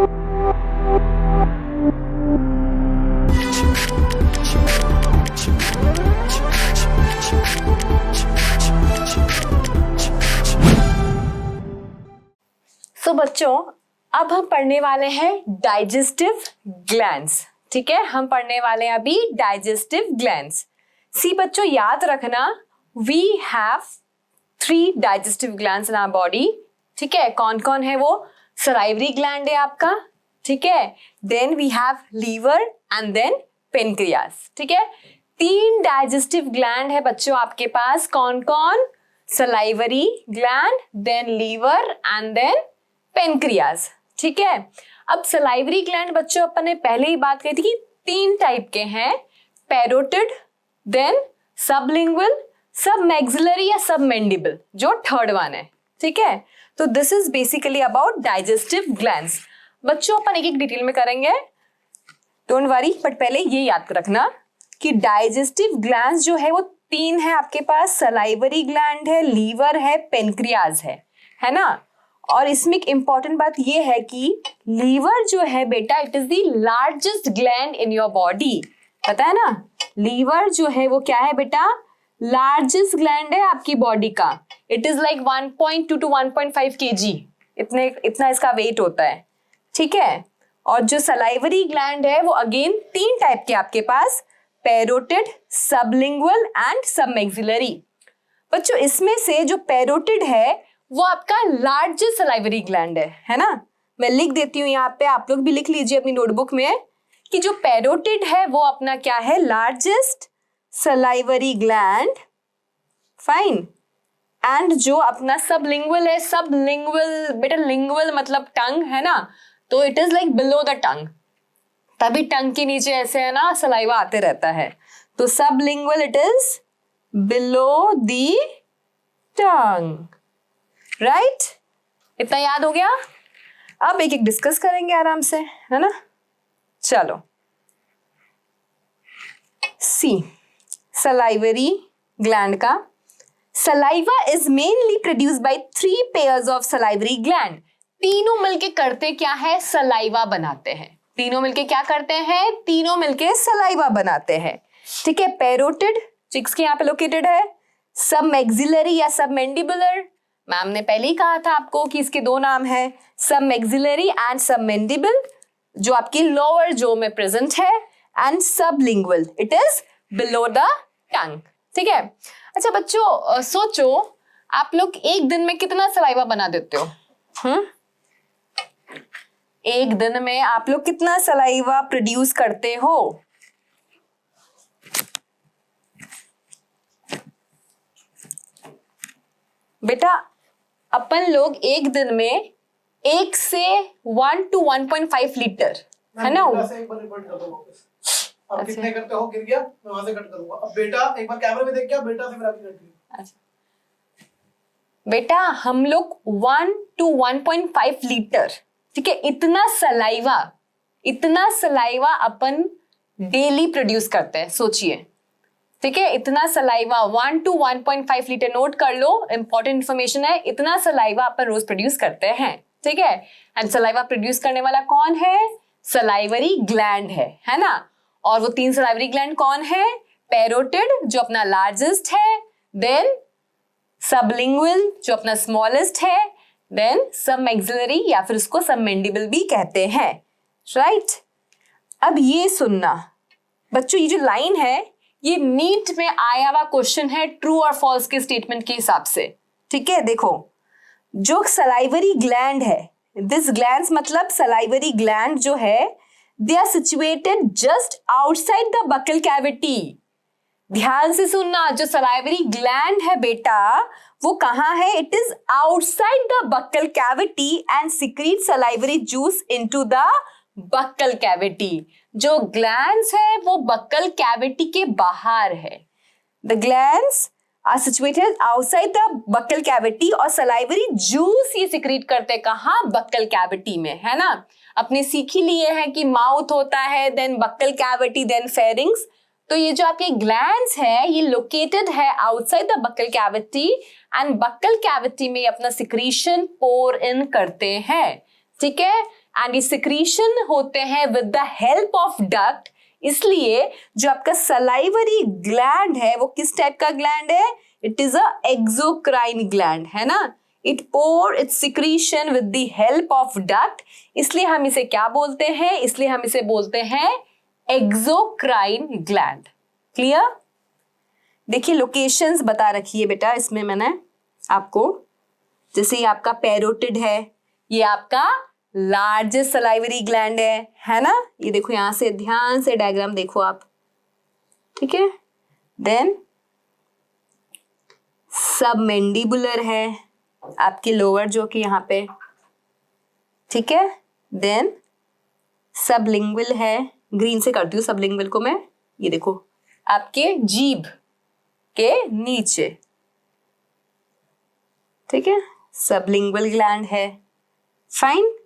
तो बच्चों अब हम पढ़ने वाले हैं डाइजेस्टिव ग्लैंड्स। ठीक है, हम पढ़ने वाले हैं अभी डाइजेस्टिव ग्लैंड्स। सी बच्चों याद रखना, we have 3 digestive glands in our body. ठीक है, कौन कौन है वो? सलाइवरी ग्लैंड है आपका, ठीक है, then we have liver and then pancreas. ठीक है, 3 डाइजेस्टिव ग्लैंड है बच्चों आपके पास। कौन कौन? Salivary gland, then liver and then pancreas. ठीक है, अब सलाइवरी ग्लैंड बच्चों अपन ने पहले ही बात कही थी कि 3 टाइप के हैं, पैरोटिड, देन सबलिंगुअल, सबमैक्सिलरी या सबमैंडिबल, जो थर्ड वन है। ठीक है, तो this is basically about digestive glands. बच्चों अपन एक एक डिटेल में करेंगे, डोंट वरी, बट पहले ये याद रखना कि डाइजेस्टिव ग्लैंड्स जो है वो 3 है आपके पास, सलाइवरी ग्लैंड है, लीवर है, पेनक्रियाज है ना। और इसमें एक इंपॉर्टेंट बात ये है कि लीवर जो है बेटा, it is the largest gland in your body. पता है ना, लीवर जो है वो क्या है बेटा? लार्जेस्ट ग्लैंड है आपकी बॉडी का। It is like 1.2 to 1.5 kg, इतना इसका वेट होता है। ठीक है, और जो सलाइवरी ग्लैंड है वो अगेन 3 टाइप के आपके पास, पैरोटिड, सबलिंगुअल एंड सबमैक्सिलरी। बच्चों इसमें से जो पैरोटिड है वो आपका लार्जेस्ट सलाइवरी ग्लैंड है ना। मैं लिख देती हूँ यहाँ पे, आप लोग भी लिख लीजिए अपनी नोटबुक में कि जो पैरोटिड है वो अपना क्या है? Largest salivary gland, fine. And जो अपना सबलिंगुअल है, सबलिंगुअल बेटा, लिंगुअल मतलब टंग है ना, तो it is like below the tongue, तभी टंग के नीचे ऐसे है ना सलाइवा आते रहता है, तो sublingual it is below the tongue, right? इतना याद हो गया? अब एक एक डिस्कस करेंगे आराम से, है ना। चलो, सी सलाइवरी ग्लैंड का, saliva is mainly produced by 3 pairs of salivary gland. तीनों मिलके करते क्या है? सलाइवा बनाते हैं। तीनों मिलके क्या करते हैं? तीनों मिलके सलाइवा बनाते हैं। ठीक है, पैरोटिड चिक्स के यहाँ पे लोकेटेड है, सबमैक्सिलरी या सबमैंडिबुलर, मैम ने पहले ही कहा था आपको कि इसके 2 नाम है, सबमैक्सिलरी एंड सबमैंडिबल, जो आपकी लोअर जो में प्रेजेंट है, and sublingual, it is below the tongue. ठीक है, अच्छा बच्चों सोचो, आप लोग एक दिन में कितना सलाइवा बना देते हो? एक दिन में आप लोग कितना सलाइवा प्रोड्यूस करते हो? बेटा अपन लोग एक दिन में 1 से 1 to 1.5 लीटर, है ना। आप कितने करते हो? गिर गया, मैं वहां से कट करूंगा। अब बेटा एक बार कैमरे में देख के बेटा से फिर आपकी कट करिए। अच्छा बेटा, हम लोग 1 to 1.5 लीटर, ठीक है, इतना सलाइवा अपन डेली प्रोड्यूस करते हैं, सोचिए। ठीक है, इतना सलाइवा 1 to 1.5 लीटर, नोट कर लो, इंपॉर्टेंट इंफॉर्मेशन है। इतना सलाइवा अपन रोज प्रोड्यूस करते हैं। ठीक है, एंड सलाइवा प्रोड्यूस करने वाला कौन है? सलाइवरी ग्लैंड है ना। और वो 3 सलाइवरी ग्लैंड कौन है? पैरोटिड जो अपना लार्जेस्ट है, देन सबलिंगुअल जो अपना स्मॉलेस्ट है, देन सबमैक्सिलरी या फिर उसको सबमैंडिबल भी कहते हैं, राइट? अब ये सुनना बच्चों, ये जो लाइन है ये नीट में आया हुआ क्वेश्चन है, ट्रू और फॉल्स के स्टेटमेंट के हिसाब से। ठीक है, देखो जो सलाइवरी ग्लैंड है, दिस ग्लैंड्स मतलब सलाइवरी ग्लैंड जो है, they are situated just outside the buccal cavity. ध्यान से सुनना, जो सलाइवरी ग्लैंड है बेटा वो कहाँ है? It is outside the buccal cavity and secrete salivary juice into the buccal cavity. जो ग्लैंड्स है वो बक्कल कैविटी के बाहर है। The glands are situated outside the buccal cavity और सलाइवरी जूस ये सिक्रीट करते कहाँ? बक्कल कैविटी में, है ना। अपने सीख ही लिए हैं कि माउथ होता है, then buccal cavity, then pharynx. तो ये जो आपके ग्लैंड्स है ये लोकेटेड है outside the buccal cavity and buccal cavity में अपना सिक्रीशन पोर इन करते हैं। ठीक है, एंड ये सिक्रीशन होते हैं with the help of duct. इसलिए जो आपका सलाइवरी ग्लैंड है वो किस टाइप का ग्लैंड है? It is a exocrine gland, है ना। It pour its secretion with the help of duct, इसलिए हम इसे क्या बोलते हैं? इसलिए हम इसे बोलते हैं एक्सोक्राइन ग्लैंड। क्लियर? देखिए लोकेशंस बता रखी है बेटा इसमें मैंने आपको, जैसे ये आपका पैरोटिड है, ये आपका लार्जेस्ट सलाइवरी ग्लैंड है ना। ये देखो यहां से ध्यान से डायग्राम देखो आप, ठीक है। देन सबमेंडिबुलर है आपके लोअर जो कि यहाँ पे, ठीक है। देन सबलिंगुअल है, ग्रीन से करती हूँ सबलिंगुअल को मैं, ये देखो आपके जीभ के नीचे, ठीक है, सबलिंगुअल ग्लैंड है। फाइन।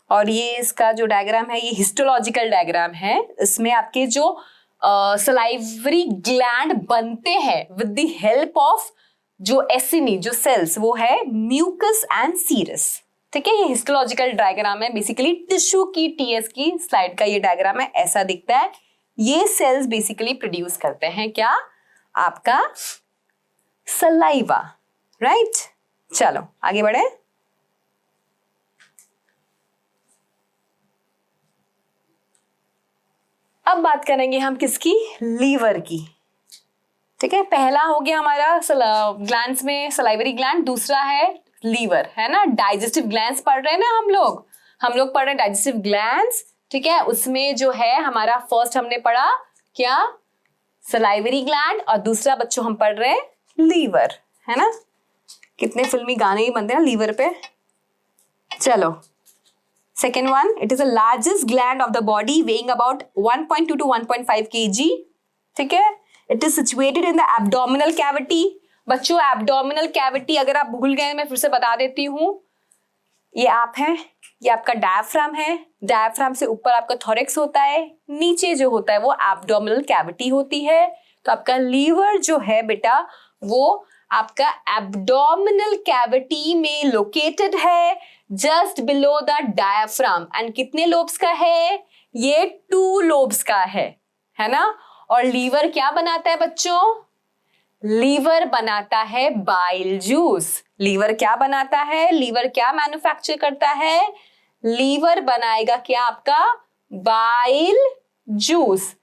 और ये इसका जो डायग्राम है ये हिस्टोलॉजिकल डायग्राम है। इसमें आपके जो सलाइवरी ग्लैंड बनते हैं विद द हेल्प ऑफ जो एसिनी जो सेल्स वो है म्यूकस एंड सीरस, ठीक है। ये हिस्टोलॉजिकल डायग्राम है, बेसिकली टिश्यू की टीएस की स्लाइड का ये डायग्राम है, ऐसा दिखता है। ये सेल्स बेसिकली प्रोड्यूस करते हैं क्या? आपका सलाइवा, राइट। चलो आगे बढ़े। अब बात करेंगे हम किसकी? लीवर की, ठीक है। पहला हो गया हमारा ग्लैंड्स में सलाइवरी ग्लैंड, दूसरा है लीवर, है ना। डाइजेस्टिव ग्लैंड्स पढ़ रहे हैं ना हम लोग पढ़ रहे हैं डाइजेस्टिव ग्लैंड्स, ठीक है। उसमें जो है हमारा फर्स्ट हमने पढ़ा क्या? सलाइवरी ग्लैंड, और दूसरा बच्चों हम पढ़ रहे हैं लीवर, है ना। कितने फिल्मी गाने ही बनते हैं लीवर पे। चलो second one, it is the largest gland of the body weighing about 1.2 to 1.5 kg, ठीक है। It is situated in the abdominal cavity. बच्चों एब्डोमिनल कैविटी अगर आप भूल गए मैं फिर से बता देती हूँ, ये आप हैं, ये आपका डायफ्राम है, डायफ्राम से ऊपर आपका थोरैक्स होता है, नीचे जो होता है वो एब्डोमिनल कैविटी होती है। तो आपका लीवर जो है बेटा वो आपका एब्डोमिनल कैविटी में लोकेटेड है, just below the diaphragm. And कितने लोब्स का है? ये 2 लोब्स का है ना। और लीवर क्या बनाता है बच्चों? लीवर बनाता है बाइल जूस। लीवर क्या बनाता है? लीवर क्या मैन्युफैक्चर करता है? लीवर बनाएगा क्या? आपका bile juice.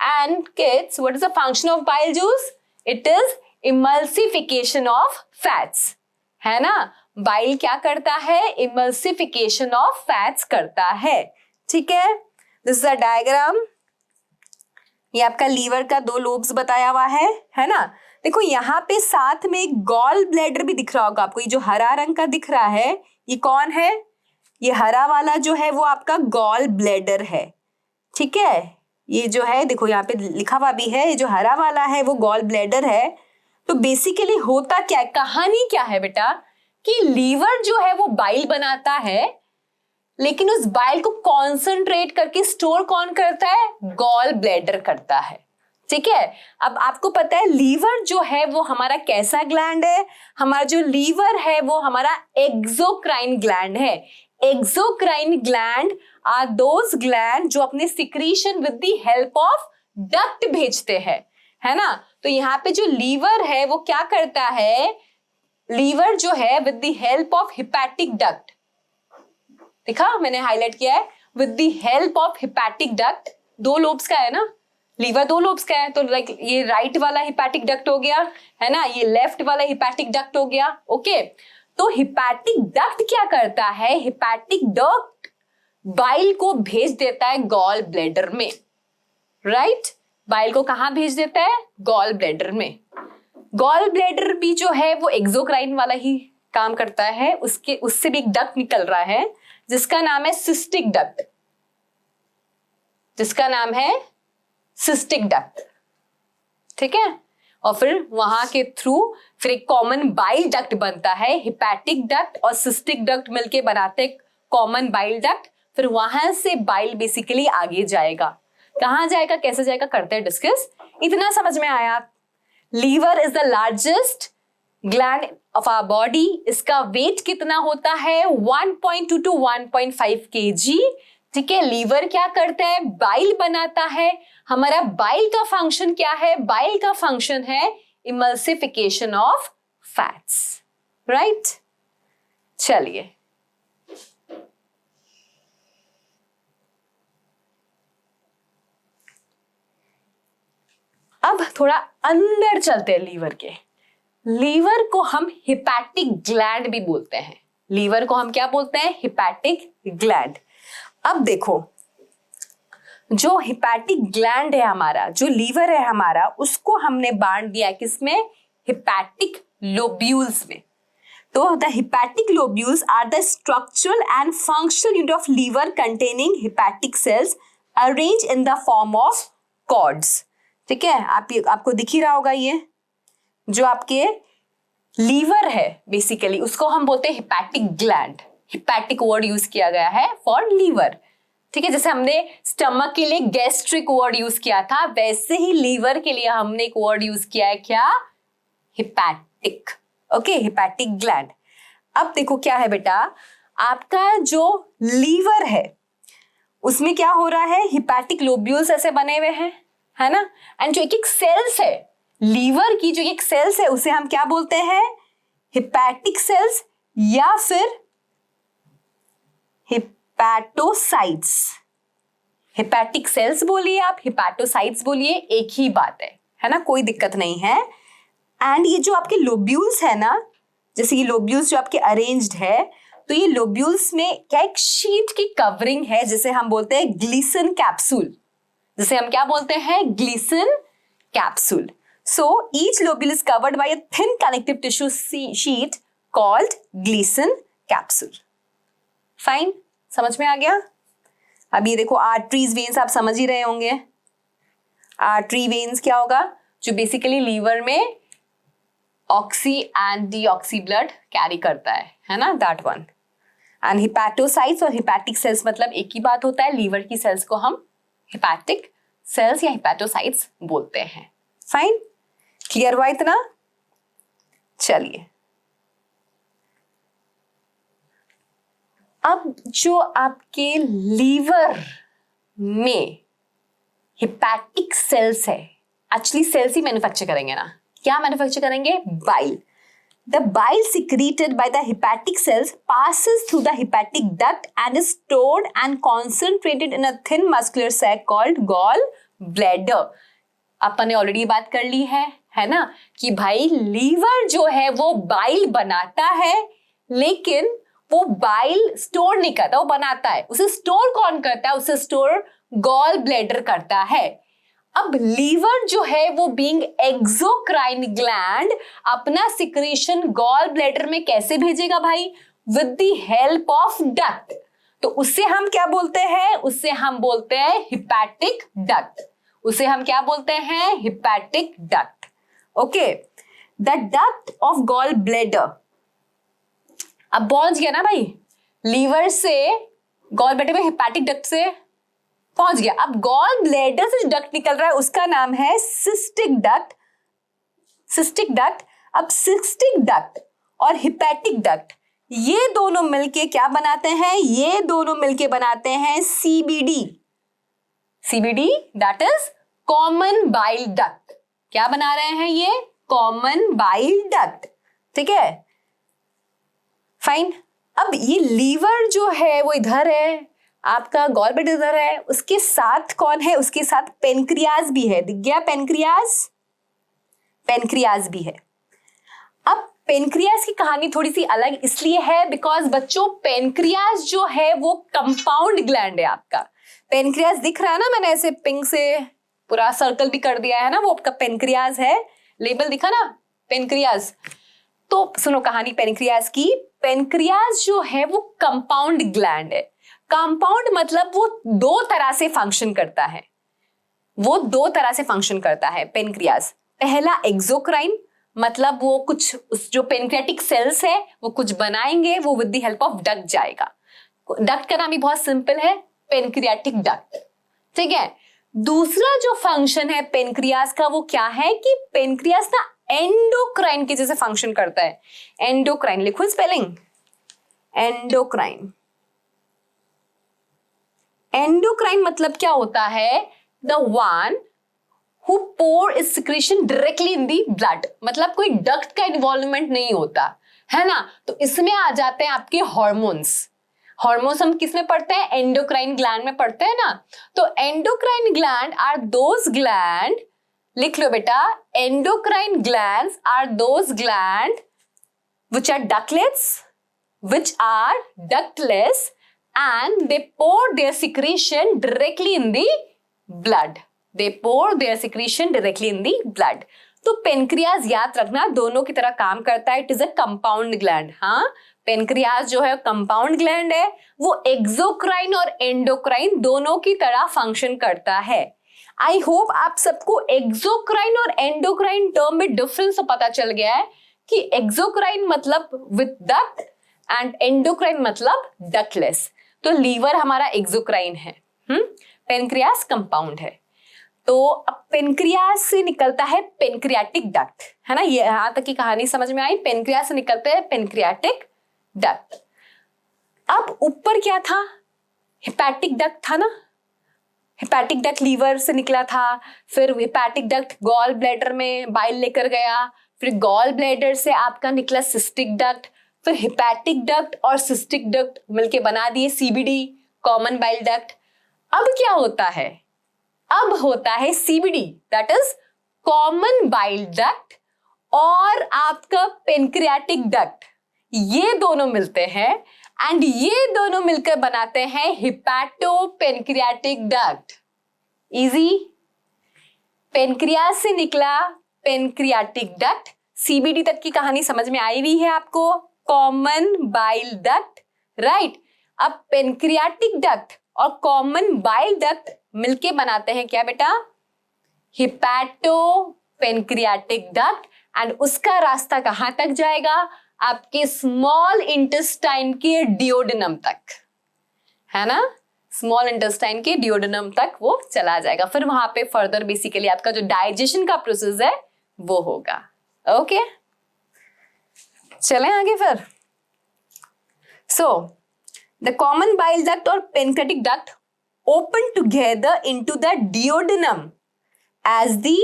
And kids, what is the function of bile juice? It is emulsification of fats, है ना। बाइल क्या करता है? इमल्सिफिकेशन ऑफ फैट्स करता है, ठीक है। This is a diagram. ये आपका लीवर का 2 लोब्स बताया हुआ है ना। देखो यहाँ पे साथ में एक गॉल ब्लैडर भी दिख रहा होगा आपको, ये जो हरा रंग का दिख रहा है ये कौन है? ये हरा वाला जो है वो आपका गॉल ब्लैडर है, ठीक है। ये जो है देखो यहाँ पे लिखा हुआ भी है, ये जो हरा वाला है वो गॉल ब्लैडर है। तो बेसिकली होता क्या है, कहानी क्या है बेटा, कि लीवर जो है वो बाइल बनाता है, लेकिन उस बाइल को कॉन्सेंट्रेट करके स्टोर कौन करता है? गॉल ब्लैडर करता है, ठीक है। अब आपको पता है लीवर जो है वो हमारा कैसा ग्लैंड है? हमारा जो लीवर है वो हमारा एक्सोक्राइन ग्लैंड है। Exocrine gland are those gland जो अपने secretion with the help of duct भेजते हैं, है ना। तो यहाँ पे जो लीवर है वो क्या करता है? लीवर जो है with the help of hepatic duct, देखा मैंने हाईलाइट किया है, with the help of hepatic duct. 2 lobes का है ना लीवर, 2 लोब्स का है, तो लाइक ये राइट वाला हिपैटिक डक्ट हो गया, है ना, ये लेफ्ट वाला हिपैटिक डक्ट हो गया, ओके। तो हिपैटिक डक्ट क्या करता है? हिपैटिक डक्ट बाइल को भेज देता है गॉल ब्लैडर में, राइट। बाइल को कहां भेज देता है? गॉल ब्लैडर में। गॉल ब्लैडर भी जो है वो एक्सोक्राइन वाला ही काम करता है, उससे भी एक डक्ट निकल रहा है जिसका नाम है सिस्टिक डक्ट, जिसका नाम है सिस्टिक डक्ट, ठीक है। और फिर वहां के थ्रू फिर एक कॉमन बाइल डक्ट बनता है। हिपैटिक डक्ट और सिस्टिक डक्ट मिलके बनाते कॉमन बाइल डक्ट। फिर वहां से बाइल बेसिकली आगे जाएगा, कहां जाएगा, कैसे जाएगा, करते हैं डिस्कस। इतना समझ में आया? Liver is the largest gland of our body, इसका वेट कितना होता है 1.2 to 1.5 kg। ठीक है, लीवर क्या करता है, बाइल बनाता है। हमारा बाइल का फंक्शन क्या है, बाइल का फंक्शन है इमल्सिफिकेशन ऑफ फैट्स, राइट। चलिए अब थोड़ा अंदर चलते हैं लीवर के। लीवर को हम हिपैटिक ग्लैंड भी बोलते हैं। लीवर को हम क्या बोलते हैं, हिपैटिक ग्लैंड। अब देखो, जो हिपैटिक ग्लैंड है हमारा, जो लीवर है हमारा, उसको हमने बांट दिया किसमें, हिपैटिक लोब्यूल्स में। तो the hepatic lobules are the structural and functional unit of liver containing hepatic cells arrange in the form of cords. ठीक है, आपको दिख ही रहा होगा, ये जो आपके लीवर है बेसिकली उसको हम बोलते हैं hepatic gland. Hepatic word use किया गया है फॉर लीवर। ठीक है, जैसे हमने स्टमक के लिए गैस्ट्रिक वर्ड यूज किया था, वैसे ही लीवर के लिए हमने एक वर्ड यूज किया है, क्या, हिपैटिक। Okay, hepatic gland. अब देखो क्या है बेटा, आपका जो लीवर है उसमें क्या हो रहा है, हिपैटिक लोब्यूल्स ऐसे बने हुए हैं, है ना। एंड जो एक एक सेल्स है लीवर की, जो एक सेल्स है उसे हम क्या बोलते हैं, हिपैटिक सेल्स या फिर हिपैटोसाइट्स। हिपैटिक सेल्स बोलिए आप, हिपैटोसाइट्स बोलिए, एक ही बात है ना, कोई दिक्कत नहीं है। एंड ये जो आपके लोब्यूल्स है ना, जैसे ये लोब्यूल्स जो आपके अरेंज्ड है, तो ये लोब्यूल्स में क्या एक शीट की कवरिंग है, जिसे हम बोलते हैं ग्लीसन कैप्सूल, जिसे हम क्या बोलते हैं, Glisson capsule. So each lobule is covered by a thin connective tissue sheet called Gleason capsule. Fine? समझ में आ गया? अब ये देखो आर्टरीज, वेन्स आप समझ ही रहे होंगे। आर्टरी वेन्स क्या होगा, जो बेसिकली लीवर में oxy and deoxy blood carry करता है ना, दैट वन। एंड हिपैटोसाइट्स और हिपैटिक सेल्स मतलब एक ही बात होता है, लीवर की सेल्स को हम हिपैटिक सेल्स या हिपैटोसाइट्स बोलते हैं। फाइन, क्लियर हुआ इतना? चलिए अब जो आपके लीवर में हिपैटिक सेल्स है, एक्चुअली सेल्स ही मैन्युफैक्चर करेंगे ना, क्या मैन्युफैक्चर करेंगे, bile. The bile secreted by the hepatic cells passes through the hepatic duct and is stored and concentrated in a thin muscular sac called gallbladder. अपन ने already बात कर ली है ना, कि भाई लीवर जो है वो बाइल बनाता है, लेकिन वो बाइल स्टोर नहीं करता, वो बनाता है। उसे स्टोर कौन करता है, उसे स्टोर गॉल ब्लैडर करता है। अब लीवर जो है वो बीइंग एक्सोक्राइन ग्लैंड अपना सिक्रीशन गॉल ब्लैडर में कैसे भेजेगा भाई, with the help of duct. तो उससे हम क्या बोलते हैं, उससे हम बोलते हैं हिपैटिक डक्ट। उसे हम क्या बोलते हैं, hepatic duct. Okay, the duct of gall bladder, अब पहुंच गया ना भाई, लीवर से गॉल ब्लैडर में हिपैटिक डक्ट से पहुंच गया। अब गॉल ब्लैडर से जो डक्ट निकल रहा है उसका नाम है सिस्टिक डक्ट। सिस्टिक डक्ट, अब सिस्टिक डक्ट और हिपैटिक डक्ट ये दोनों मिलके क्या बनाते हैं, ये दोनों मिलके बनाते हैं CBD. CBD that is common bile duct. क्या बना रहे हैं ये, कॉमन बाइल डक्ट। ठीक है, फाइन। अब ये लीवर जो है वो इधर है, आपका गॉल ब्लैडर इधर है, उसके साथ कौन है, उसके साथ पेनक्रियाज भी है। दिख गया पेनक्रियाज, पेनक्रियाज भी है। अब पेनक्रियाज की कहानी थोड़ी सी अलग इसलिए है बिकॉज बच्चों पेनक्रियाज जो है वो कंपाउंड ग्लैंड है आपका। पेनक्रियाज दिख रहा है ना, मैंने ऐसे पिंक से पूरा सर्कल भी कर दिया है ना, वो आपका पेनक्रियाज है, लेबल दिखा ना पेनक्रियाज। तो सुनो कहानी पेनक्रियाज की। पेनक्रियाज जो है वो कंपाउंड ग्लैंड है। कंपाउंड मतलब वो दो तरह से फंक्शन करता है, वो दो तरह से फंक्शन करता है पेनक्रियाज। पहला एक्सोक्राइन, मतलब वो कुछ उस जो पेनक्रियाटिक सेल्स है वो कुछ बनाएंगे, वो with the help of duct जाएगा। डक्ट का नाम भी बहुत सिंपल है, पेनक्रियाटिक डक्ट। ठीक है, दूसरा जो फंक्शन है पेनक्रियाज का वो क्या है कि पेनक्रियाज ना एंडोक्राइन के जैसे फंक्शन करता है। एंडोक्राइन लिखो स्पेलिंग, एंडोक्राइन। एंडोक्राइन मतलब क्या होता है? The one who pour its secretion directly in the blood, मतलब कोई डक्ट का इन्वॉल्वमेंट नहीं होता है ना। तो इसमें आ जाते हैं आपके हॉर्मोन्स। हॉर्मोन्स हम किस में पढ़ते हैं? एंडोक्राइन ग्लैंड में पढ़ते हैं ना। तो endocrine gland are those gland, लिख लो बेटा, endocrine glands are those gland which are ductless and they pour their secretion directly in the blood. They pour their secretion directly in the blood. तो pancreas याद रखना दोनों की तरह काम करता है। It is a compound gland. हाँ, पेनक्रियाज जो है कंपाउंड ग्लैंड है, वो एक्सोक्राइन और एंडोक्राइन दोनों की तरह फंक्शन करता है। आई होप आप सबको एक्सोक्राइन और एंडोक्राइन टर्म में डिफरेंस पता चल गया है कि एक्सोक्राइन मतलब विद डक्ट एंड एंडोक्राइन मतलब डक्टलेस। तो लीवर हमारा एक्सोक्राइन है, पेनक्रियास कंपाउंड है। तो अब पेनक्रियास से निकलता है पेनक्रियाटिक डक्ट, है ना। ये यहां तक की कहानी समझ में आई। पेनक्रियास से निकलते हैं पेनक्रियाटिक डक्ट। अब ऊपर क्या था? हेपेटिक डक्ट था ना। हेपेटिक डक्ट लीवर से निकला था, फिर हेपेटिक डक्ट गॉल ब्लैडर में बाइल लेकर गया, फिर गॉल ब्लैडर से आपका निकला सिस्टिक डक्ट, फिर हेपेटिक डक्ट और सिस्टिक डक्ट मिलके बना दिए सीबीडी, कॉमन बाइल डक्ट। अब क्या होता है? अब होता है CBD, that is common bile duct, और आपका पेनक्रियाटिक डक्ट। ये दोनों मिलते हैं एंड ये दोनों मिलकर बनाते हैं hepato pancreatic duct. Easy. Pancreas से निकला पेनक्रियाटिक डक्ट, सीबीडी तक की कहानी समझ में आई हुई है आपको। Common bile duct, right. अब पेनक्रियाटिक डक्ट और कॉमन बाइल डक्ट मिलके बनाते हैं क्या बेटा? Hepato pancreatic duct. एंड उसका रास्ता कहां तक जाएगा? आपके स्मॉल इंटेस्टाइन के डियोडेनम तक, है ना। स्मॉल इंटेस्टाइन के डियोडेनम तक वो चला जाएगा। फिर वहां पे फर्दर बेसिकली आपका जो डाइजेशन का प्रोसेस है वो होगा। ओके, चलें आगे फिर। So the common bile duct और pancreatic duct open together into the duodenum as the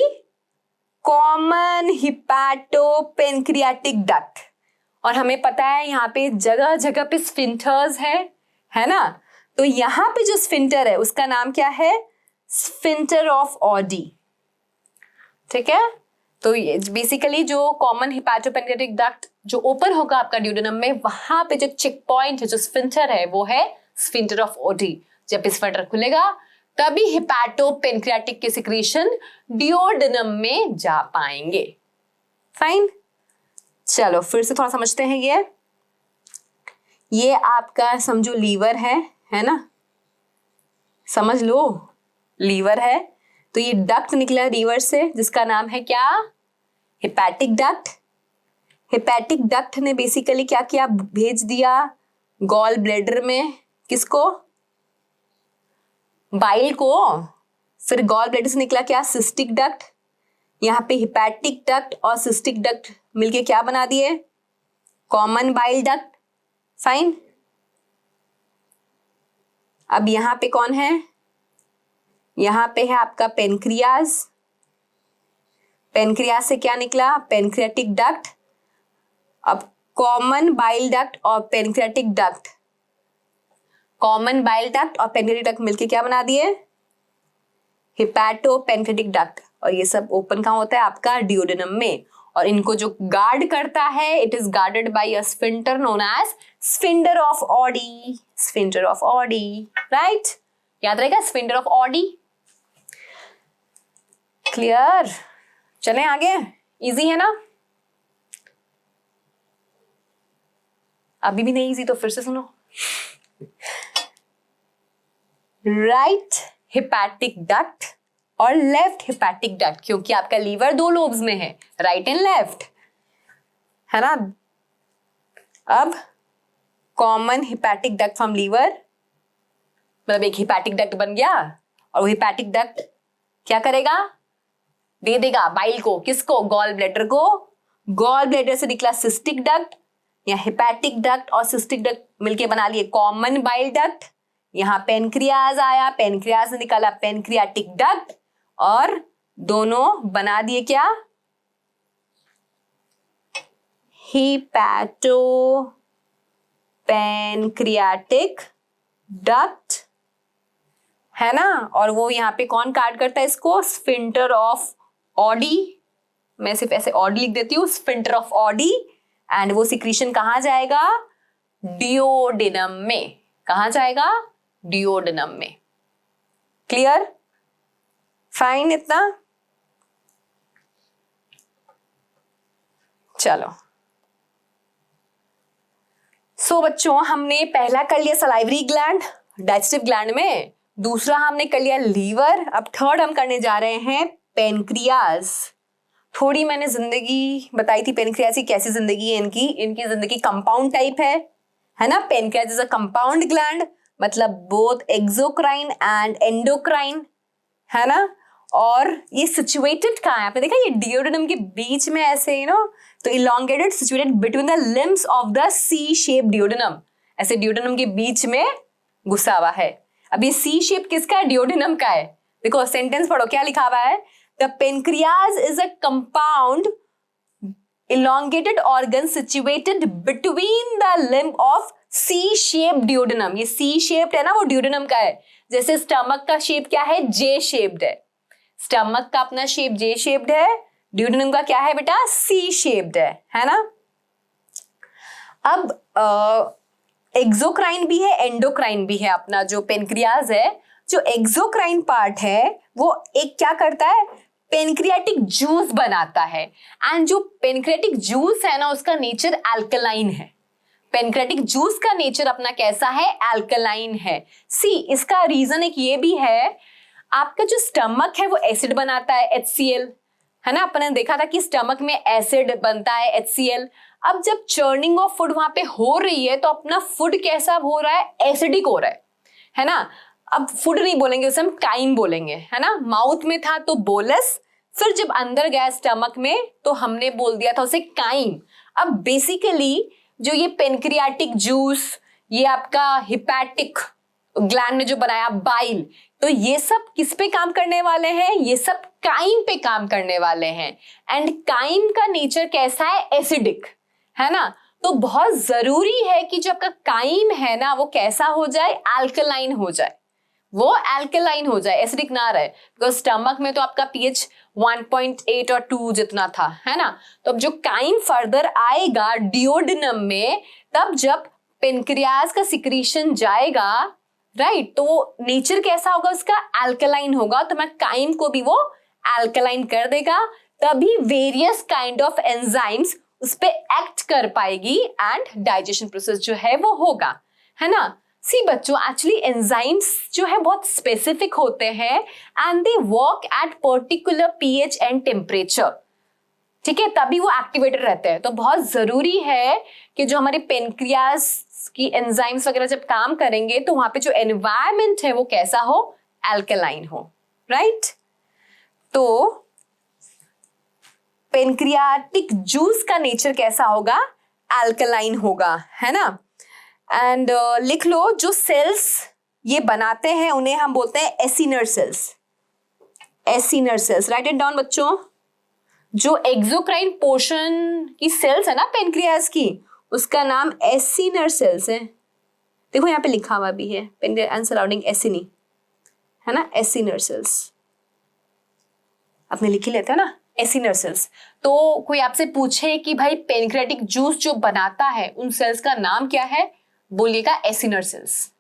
common hepatopancreatic duct। और हमें पता है यहाँ पे जगह जगह पे स्फिंक्टर्स है ना। तो यहाँ पे जो स्फिंक्टर है उसका नाम क्या है? स्फिंक्टर ऑफ ऑडी, ठीक है। तो बेसिकली जो कॉमन हिपैटोपेनक्रियाटिक डक्ट जो ओपन होगा आपका ड्यूडेनम में, वहां पे जो चेक पॉइंट है, जो स्फिंक्टर है, वो है स्फिंक्टर ऑफ ऑडी। जब स्फिंक्टर खुलेगा तभी हिपैटोपेनक्रियाटिक के सिक्रीशन डियोडेनम में जा पाएंगे। फाइन, चलो फिर से थोड़ा समझते हैं। ये आपका समझो लीवर है ना, समझ लो लीवर है। तो ये डक्ट निकला लीवर से जिसका नाम है क्या? Hepatic duct. हेपेटिक डक्ट ने बेसिकली क्या किया? भेज दिया गॉल ब्लैडर में, किसको? बाइल को। फिर गॉल ब्लैडर से निकला क्या? Cystic duct. यहाँ पे हेपेटिक डक्ट और सिस्टिक डक्ट मिलके क्या बना दिए? Common bile duct. फाइन। अब यहाँ पे कौन है? यहाँ पे है आपका पेनक्रियाज। पेनक्रियाज से क्या निकला? Pancreatic duct. अब कॉमन बाइल डक्ट और pancreatic duct, common bile duct और पेनक्रियाटिक डक्ट मिलके क्या बना दिए? Hepato pancreatic duct. और ये सब ओपन कहाँ होता है? आपका डियोडेनम में। और इनको जो गार्ड करता है, it is guarded by a sphincter known as sphincter of Oddi. Sphincter of Oddi, right, याद रहेगा स्फिंक्टर ऑफ ऑडी। क्लियर? चलें आगे। इजी है ना? अभी भी नहीं इजी तो फिर से सुनो। राइट हिपैटिक डक्ट और लेफ्ट हिपैटिक डक्ट, क्योंकि आपका लीवर दो लोब्स में है, राइट एंड लेफ्ट, है ना। अब common hepatic duct from liver, मतलब एक हिपैटिक डक्ट बन गया। और वो हिपैटिक डक्ट क्या करेगा? दे देगा बाइल को, किसको, गॉल ब्लैडर को। गॉल ब्लैडर से निकला सिस्टिक डक्ट या हेपेटिक डक्ट और सिस्टिक डक्ट मिलके बना लिए कॉमन बाइल डक्ट। यहाँ पेनक्रियाज आया, पेनक्रियाज से निकाला पेनक्रियाटिक डक्ट और दोनों बना दिए क्या, हिपैटो पेनक्रियाटिक डक्ट, है ना। और वो यहाँ पे कौन गार्ड करता है इसको, स्फिंक्टर ऑफ ऑडी, मैं सिर्फ ऐसे ऑडी लिख देती हूँ, स्फिंक्टर ऑफ ऑडी। एंड वो सिक्रीशन कहाँ जाएगा, डिओडेनम में। कहाँ जाएगा, डिओडेनम में। क्लियर, फाइन इतना। चलो सो बच्चों हमने पहला कर लिया सलाइवरी ग्लैंड डाइजेस्टिव ग्लैंड में, दूसरा हमने कर लिया लीवर, अब थर्ड हम करने जा रहे हैं पेनक्रियाज। थोड़ी मैंने जिंदगी बताई थी पेनक्रियाज की, कैसी जिंदगी है इनकी, इनकी जिंदगी कंपाउंड टाइप है ना। Pancreas is a compound gland, मतलब बोथ एक्सोक्राइन एंड एंडोक्राइन, है ना। और ये सिचुएटेड कहाँ है, आपने देखा ये डिओडेनम के बीच में ऐसे तो elongated, situated between the limbs of the C shape duodenum, ऐसे डिओडेनम के बीच में घुसा हुआ है। अब ये सी शेप किसका है, डिओडेनम का है। देखो सेंटेंस पढ़ो क्या लिखा हुआ है, the pancreas is a compound elongated organ situated between the limb of C-shaped duodenum। ये C-shaped है ना, वो duodenum का है। जैसे स्टमक का शेप क्या है, J-shaped है, स्टमक का अपना शेप J-shaped है, duodenum का क्या है बेटा, C-shaped है ना। अब एक्सोक्राइन भी है, एंडोक्राइन भी है अपना जो पेनक्रियाज है। जो एक्सोक्राइन पार्ट है वो एक क्या करता है, पेनक्रियाटिक जूस बनाता है। एंड जो पेनक्रियाटिक जूस है ना उसका नेचर अल्कलाइन है। पेनक्रियाटिक जूस का नेचर अपना कैसा है, अल्कलाइन है। सी इसका रीजन एक ये भी है, आपका जो स्टमक है वो एसिड बनाता है HCl, है ना। अपन ने देखा था कि स्टमक में एसिड बनता है HCl। अब जब चर्निंग ऑफ फूड वहां पे हो रही है तो अपना फूड कैसा हो रहा है, एसिडिक हो रहा है ना। अब फूड नहीं बोलेंगे, उसे हम काइम बोलेंगे, है ना। माउथ में था तो बोलस, फिर जब अंदर गया स्टमक में तो हमने बोल दिया था उसे काइम। अब बेसिकली जो ये पेनक्रियाटिक जूस, ये आपका हिपैटिक ग्लैंड ने जो बनाया बाइल, तो ये सब किस पे काम करने वाले हैं, ये सब काइम पे काम करने वाले हैं। एंड काइम का नेचर कैसा है, एसिडिक, है ना। तो बहुत जरूरी है कि जो आपका काइम है ना वो कैसा हो जाए, अल्कलाइन हो जाए, वो अल्कलाइन हो जाए, एसिडिक ना रहे। बिकॉज स्टमक में तो आपका पीएच 1.8 और 2 जितना था, है ना। तो अब जो काइम फर्दर आएगा डिओडेनम में, तब जब पेनक्रियाज का सिक्रीशन जाएगा, राइट, तो नेचर कैसा होगा उसका, अल्कलाइन होगा। तो मैं काइम को भी वो अल्कलाइन कर देगा, तभी वेरियस काइंड ऑफ एंजाइम्स उस पे एक्ट कर पाएगी एंड डाइजेशन प्रोसेस जो है वो होगा, है ना। सी बच्चों एक्चुअली एंजाइम्स जो है बहुत स्पेसिफिक होते हैं and they work at particular pH and temperature, ठीक है, तभी वो एक्टिवेटेड रहते हैं। तो बहुत जरूरी है कि जो हमारे पेनक्रियाज की एंजाइम्स वगैरह जब काम करेंगे तो वहां पे जो एनवायरमेंट है वो कैसा हो, अल्कलाइन हो, राइट। तो पेनक्रियाटिक जूस का नेचर कैसा होगा, अल्कलाइन होगा, है ना। एंड लिख लो, जो सेल्स ये बनाते हैं उन्हें हम बोलते हैं acinar cells, acinar cells, right it down बच्चों। जो एक्सोक्राइन पोर्शन की सेल्स है ना पेनक्रियाज की, उसका नाम एसिनर सेल्स है। देखो यहाँ पे लिखा हुआ भी है, पेनक्रियाज एंड सराउंडिंग एसिनी, है ना, एसिनर सेल्स अपने लिख ही लेते हैं ना, एसिनर सेल्स। तो कोई आपसे पूछे कि भाई पेनक्रियाटिक जूस जो बनाता है उन सेल्स का नाम क्या है, बोलिएगा एसिनर सेल्स,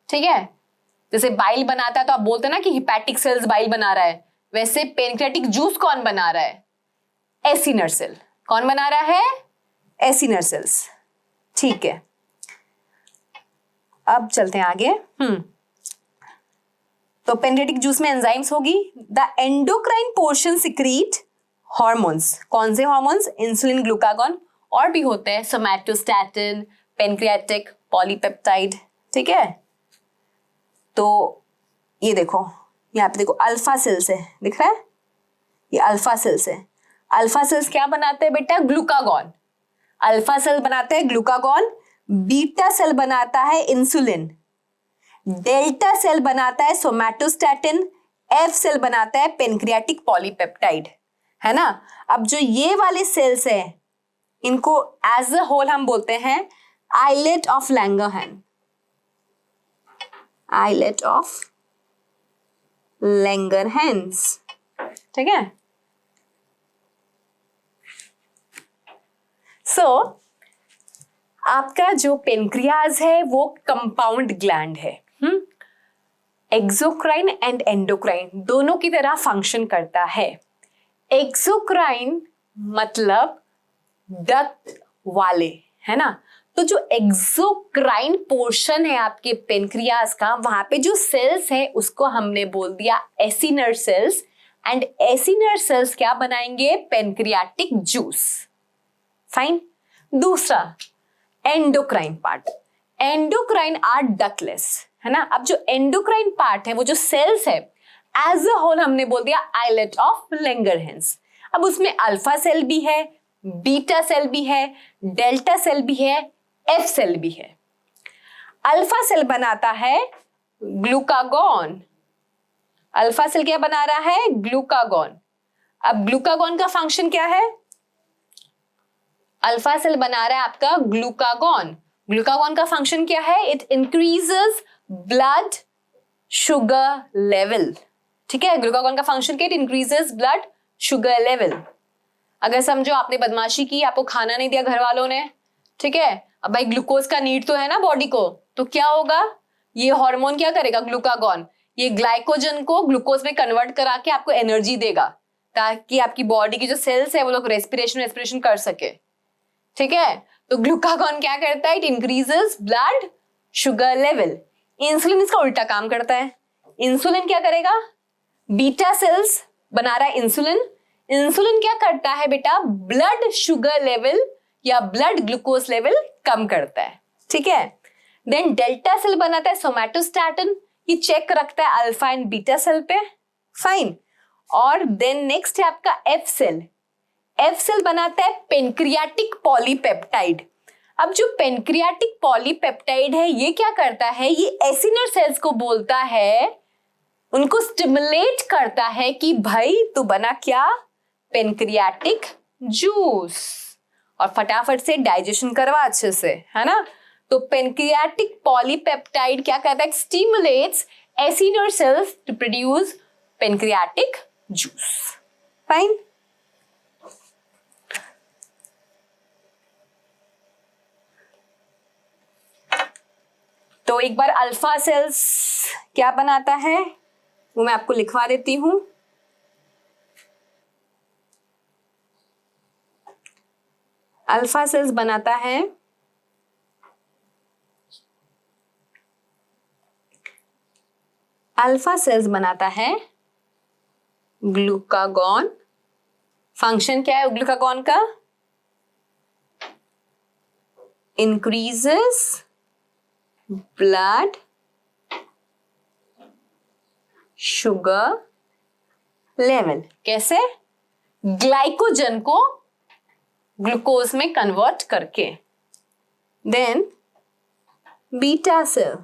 ठीक है। जैसे बाइल बनाता है तो आप बोलते हैं ना कि हिपैटिक सेल्स बाइल बना रहा है, वैसे पेनक्रियाटिक जूस कौन बना रहा है, एसिनर सेल। कौन बना रहा है, एसिनर सेल्स, ठीक है। अब चलते हैं आगे। तो पेनक्रियाटिक जूस में एंजाइम्स होगी। The endocrine portion secrete hormones, कौन से हार्मोन्स, इंसुलिन, ग्लूकागॉन, और भी होते हैं सोमैटोस्टैटिन, पेनक्रियाटिक पॉलीपेप्टाइड, ठीक है। तो ये देखो यहाँ पे देखो अल्फा सेल्स है, दिख रहा है, ये अल्फा सेल्स है। अल्फा सेल्स क्या बनाते हैं बेटा? ग्लूकागॉन। अल्फा सेल बनाते हैं ग्लूकागॉन, बीटा सेल बनाता है इंसुलिन, डेल्टा सेल बनाता है सोमैटोस्टैटिन, एफ सेल बनाता है पेनक्रियाटिक पॉलीपेप्टाइड, है ना। अब जो ये वाले सेल्स है इनको एज अ होल हम बोलते हैं islet of Langerhans, islet of Langerhans, ठीक है। सो आपका जो पेनक्रियाज है वो कंपाउंड ग्लैंड है, एक्सोक्राइन एंड एंडोक्राइन दोनों की तरह फंक्शन करता है। एक्सोक्राइन मतलब डक्ट वाले, है ना। तो जो एक्सोक्राइन पोर्शन है आपके पेनक्रियाज का, वहां पे जो सेल्स है उसको हमने बोल दिया acinar cells, and acinar cells क्या बनाएंगे? Pancreatic juice. फाइन। दूसरा endocrine part, endocrine are ductless, है ना। अब जो एंडोक्राइन पार्ट है वो जो सेल्स है एज अ होल हमने बोल दिया आइलेट ऑफ लैंगरहैंस। अब उसमें अल्फा सेल भी है, बीटा सेल भी है, डेल्टा सेल भी है, एफ सेल भी है। अल्फा सेल बनाता है ग्लूकागॉन, अल्फा सेल क्या बना रहा है? ग्लूकागॉन। अब ग्लूकागॉन का फंक्शन क्या है? अल्फा सेल बना रहा है आपका ग्लूकागॉन। ग्लूकागॉन का फंक्शन क्या है? It increases blood sugar level, ठीक है। ग्लूकागॉन का फंक्शन क्या है? It increases blood sugar level. अगर समझो आपने बदमाशी की, आपको खाना नहीं दिया घर वालों ने, ठीक है। अब भाई ग्लूकोज का नीड तो है ना बॉडी को, तो क्या होगा? ये हार्मोन क्या करेगा? ग्लूकागॉन ये ग्लाइकोजन को ग्लूकोज में कन्वर्ट करा के आपको एनर्जी देगा, ताकि आपकी बॉडी की जो सेल्स है वो लोग रेस्पिरेशन कर सके, ठीक है। तो ग्लूकागॉन क्या करता है? It increases blood sugar level. Insulin इसका उल्टा काम करता है। इंसुलिन क्या करेगा? बीटा सेल्स बना रहा है इंसुलिन, इंसुलिन क्या करता है बेटा? ब्लड शुगर लेवल या ब्लड ग्लूकोज लेवल कम करता है, ठीक है। देन डेल्टा सेल बनाता है सोमैटोस्टैटिन, ये चेक रखता है अल्फा एंड बीटा सेल पे, फाइन। और देन नेक्स्ट है आपका एफ सेल, एफ सेल बनाता है पेनक्रियाटिक पॉलीपेप्टाइड। अब जो पेनक्रियाटिक पॉलीपेप्टाइड है ये क्या करता है? ये एसिनर सेल्स को बोलता है, उनको स्टिमुलेट करता है कि भाई तू बना क्या? पेनक्रियाटिक जूस, और फटाफट से डाइजेशन करवा अच्छे से, है ना। तो पेनक्रियाटिक पॉलीपेप्टाइड क्या करता है? Stimulates acinar cells to produce pancreatic juice, fine. तो एक बार अल्फा सेल्स क्या बनाता है वो मैं आपको लिखवा देती हूं। अल्फा सेल्स बनाता है ग्लूकागॉन। फंक्शन क्या है ग्लूकागॉन का? Increases blood sugar level. कैसे? ग्लाइकोजन को ग्लूकोज में कन्वर्ट करके। देन बीटा सेल,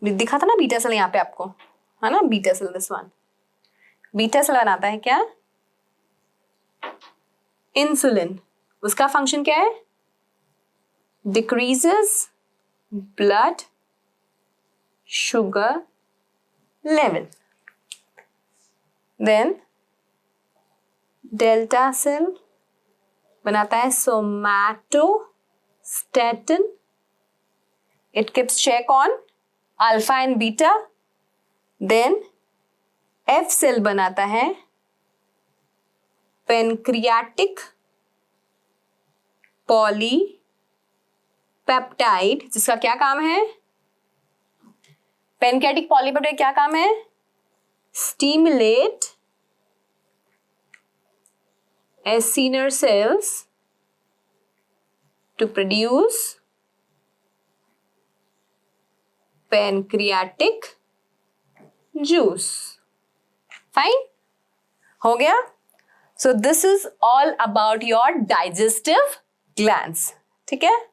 दिखा था ना बीटा सेल यहां पे आपको, है ना। Beta cell, this one, beta cell बनाता है क्या? इंसुलिन। उसका फंक्शन क्या है? decreases blood sugar level. Then delta cell बनाता है somatostatin. It keeps check on alpha and beta. Then F cell बनाता है pancreatic पॉलीपेप्टाइड, जिसका क्या काम है? पेनक्रियाटिक पॉलीपेप्टाइड क्या काम है? Stimulate acinar cells to produce pancreatic juice, fine, हो गया. So this is all about your digestive glands. ठीक है.